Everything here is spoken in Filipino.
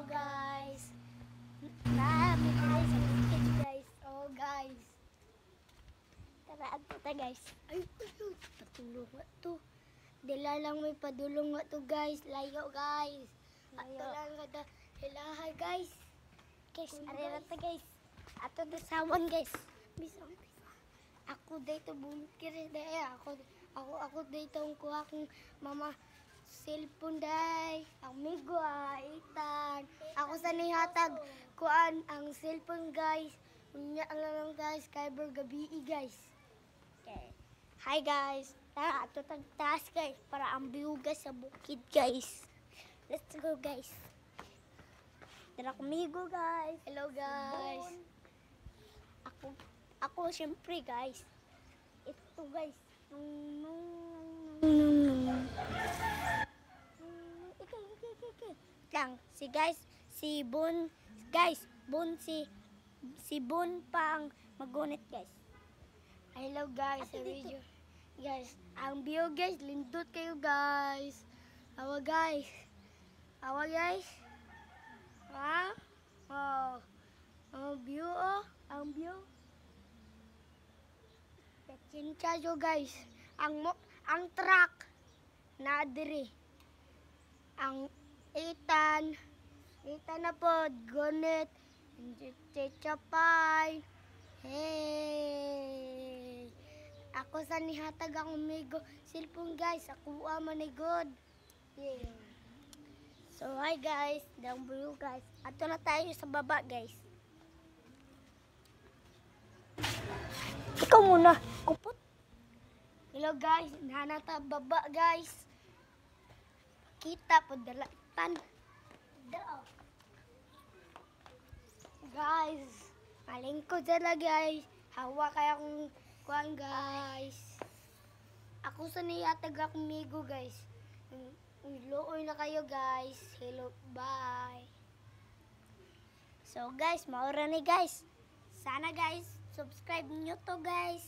guys. Namin guys sa bukid guys. Oh guys. Tara ato ta guys. Ay, patulong nga to. Dila lang may padulong nga to guys. Layo guys. Ato lang kada hilahay guys. Guys, arira ta guys. Ato na sawan guys. Bisang ako dito bungkir day. Ako dito ang kuha kong mama cellphone day. Amigo itan. Ako sa nihatag kuan ang cellphone guys. Unya lang guys kay gabi guys. Okay. Hi guys. Tara ato tagtaas guys para ang view guys sa bukid guys. Let's go guys. Tara kumigo guys. Hello guys. Ako syempre guys. Ito guys. Lang si guys, si Bon guys, si Bon pang magunit guys. Hello guys, sa video. Guys, ang view guys, lindot kayo guys. Awa guys. Awa guys. Ha? Oh. Ang view oh, ang view. Cincayo guys. Ang truck na diri. Ang itan na po, gunit, chichapay. Hey! Ako sa nihatag ang umigo cellphone guys, ako man ay good. Yeah. So hi guys, down below guys. Ato na tayo sa baba guys. Ikaw muna, kupot. Hello guys, nanata baba guys. Kita po dalatan. Guys, malingkod sila guys. Hawa kaya akong kuhan guys. Ako sa niyatag akong migo guys. Ilooy na kayo guys. Hello, bye. So guys, maura ni guys. Sana guys, subscribe nyo to guys.